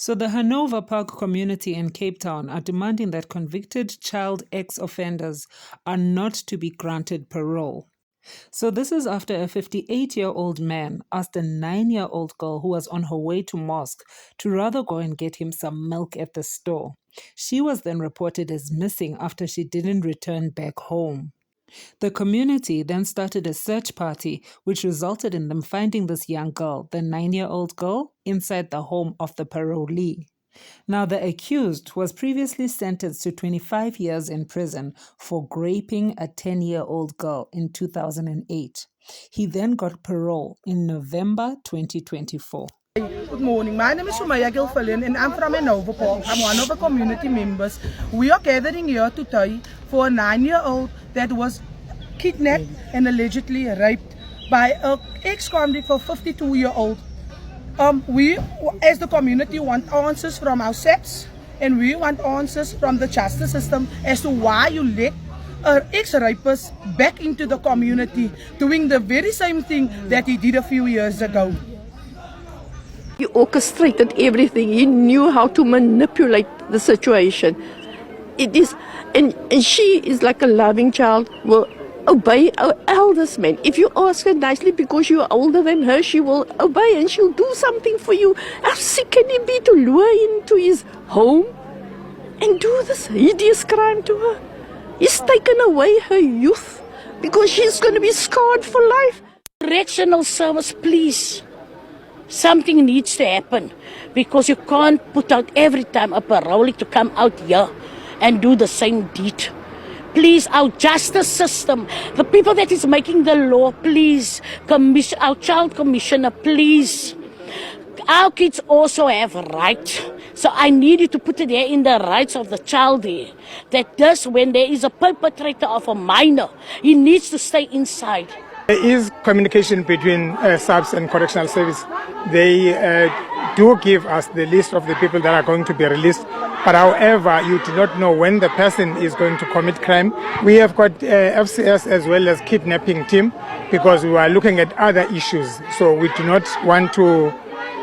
So the Hanova Park community in Cape Town are demanding that convicted child ex-offenders are not to be granted parole. So this is after a 58-year-old man asked a 9-year-old girl who was on her way to mosque to rather go and get him some milk at the store. She was then reported as missing after she didn't return back home. The community then started a search party, which resulted in them finding this young girl, the 9-year-old girl, inside the home of the parolee. Now, the accused was previously sentenced to 25 years in prison for raping a 10-year-old girl in 2008. He then got parole in November 2024. Good morning. My name is Sumaya Gilfillian and I'm from Hanova Park. I'm one of the community members. We are gathering here today for a 9-year-old that was kidnapped and allegedly raped by an ex-convict for 52-year-old. We, as the community, want answers from our SEPs and we want answers from the justice system as to why you let an ex-rapist back into the community doing the very same thing that he did a few years ago. He orchestrated everything. He knew how to manipulate the situation. It is, and she is like a loving child, will obey our eldest man. If you ask her nicely because you are older than her, she will obey and she'll do something for you. How sick can he be to lure into his home and do this hideous crime to her? He's taken away her youth because she's going to be scarred for life. Correctional service, please. Something needs to happen because you can't put out every time a parole to come out here and do the same deed. Please, our justice system, the people that is making the law, please, our child commissioner, please. Our kids also have rights. So I need you to put it there in the rights of the child there. That this, when there is a perpetrator of a minor, he needs to stay inside. There is communication between SAPS and Correctional Service. They do give us the list of the people that are going to be released. But however, you do not know when the person is going to commit crime. We have got FCS as well as kidnapping team because we are looking at other issues. So we do not want to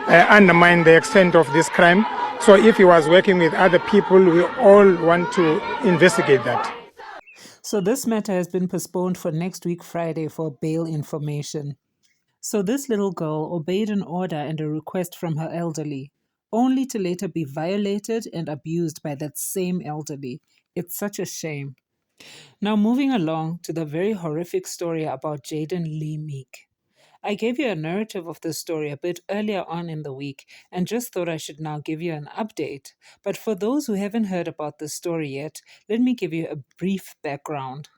undermine the extent of this crime. So if he was working with other people, we all want to investigate that. So this matter has been postponed for next week Friday for bail information. So this little girl obeyed an order and a request from her elderly, only to later be violated and abused by that same elderly. It's such a shame. Now moving along to the very horrific story about Jayden Lee Meek. I gave you a narrative of this story a bit earlier on in the week and just thought I should now give you an update. But for those who haven't heard about this story yet, let me give you a brief background.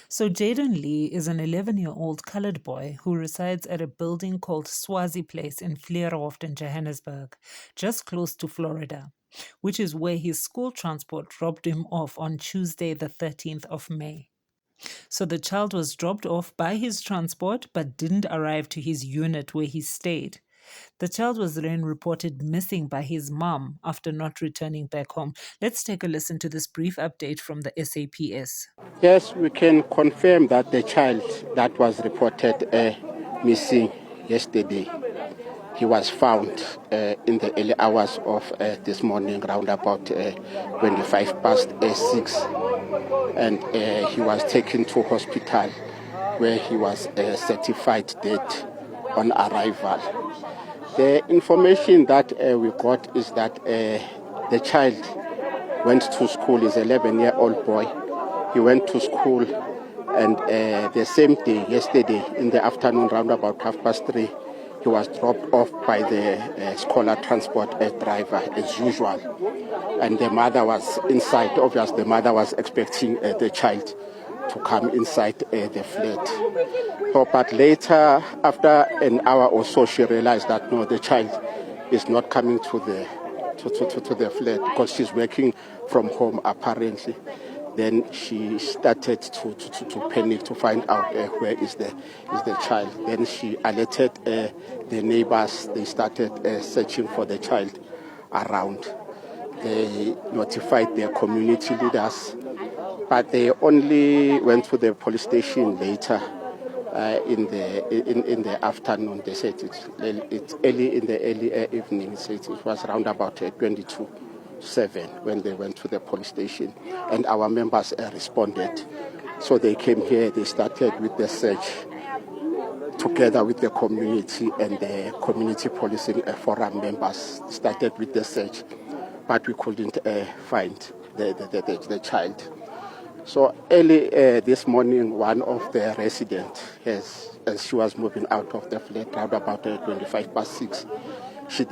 So Jaden Lee is an 11-year-old colored boy who resides at a building called Swazi Place in Vleerhof in Johannesburg, just close to Florida, which is where his school transport dropped him off on Tuesday the 13th of May. So the child was dropped off by his transport but didn't arrive to his unit where he stayed. The child was then reported missing by his mom after not returning back home. Let's take a listen to this brief update from the SAPS. Yes, we can confirm that the child that was reported missing yesterday, he was found in the early hours of this morning, around about 25 past 6. And he was taken to hospital where he was certified dead on arrival. The information that we got is that the child went to school. He's an 11-year-old boy. He went to school and the same day, yesterday, in the afternoon, around about 3:30, he was dropped off by the scholar transport driver as usual. And the mother was inside. Obviously, the mother was expecting the child to come inside the flat. So, but later, after an hour or so, she realized that no, the child is not coming to the flat because she's working from home apparently. Then she started to panic to find out where is the child. Then she alerted the neighbors. They started searching for the child around. They notified their community leaders, but they only went to the police station later in the afternoon. They said it's early in the early evening. They said it was around about 22:07 when they went to the police station, and our members responded. So they came here. They started with the search together with the community, and the community policing forum members started with the search, but we couldn't find the child. So early this morning, one of the residents, as she was moving out of the flat around about 6:25, she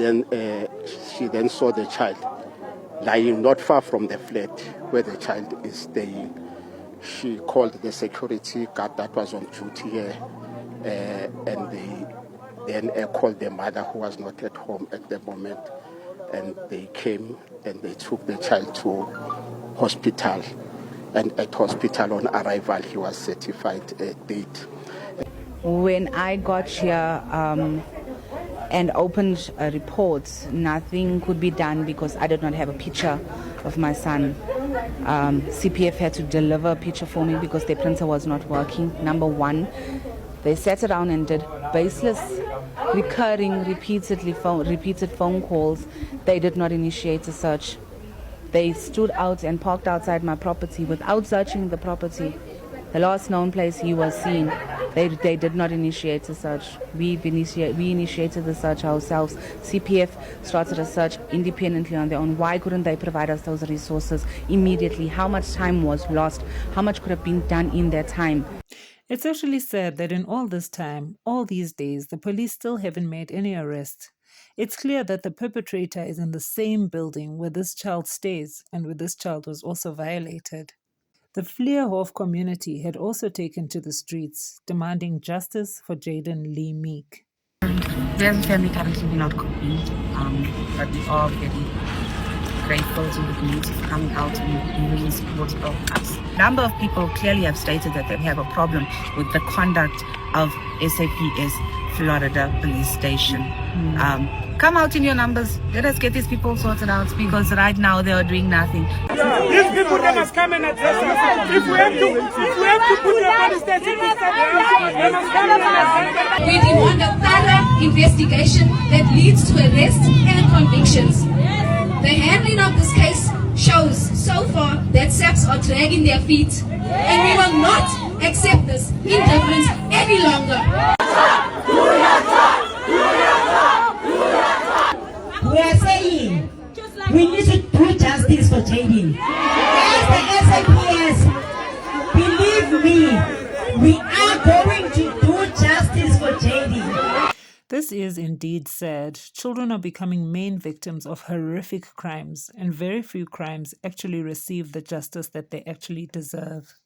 then saw the child lying not far from the flat where the child is staying. She called the security guard that was on duty here, and they then called the mother who was not at home at the moment, and they came and they took the child to hospital. And at hospital on arrival, he was certified dead. When I got here and opened reports, nothing could be done because I did not have a picture of my son. CPF had to deliver a picture for me because their printer was not working. Number one, they sat around and did baseless, recurring, repeated phone calls. They did not initiate a search. They stood out and parked outside my property without searching the property. The last known place he was seen, they did not initiate a search. We initiated the search ourselves. CPF started a search independently on their own. Why couldn't they provide us those resources immediately? How much time was lost? How much could have been done in that time? It's actually sad that in all this time, all these days, the police still haven't made any arrests. It's clear that the perpetrator is in the same building where this child stays and where this child was also violated. The Vleerhof community had also taken to the streets, demanding justice for Jayden Lee Meek. There's a family currently not coping, but we are very grateful to the community for coming out and really supportive of us. A number of people clearly have stated that they have a problem with the conduct of SAPS Florida Police Station. Come out in your numbers. Let us get these people sorted out because right now they are doing nothing. These people, they must come and address us. If we have to put the police station to start, they must come and address us. We demand a thorough investigation that leads to arrests and convictions. The handling of this case shows so far that SAPs are dragging their feet, and we will not accept this indifference any longer. We are saying we need to do justice for Jaden. As the SAPS, believe me, we are going to do justice for Jaden. This is indeed sad. Children are becoming main victims of horrific crimes, and very few crimes actually receive the justice that they actually deserve.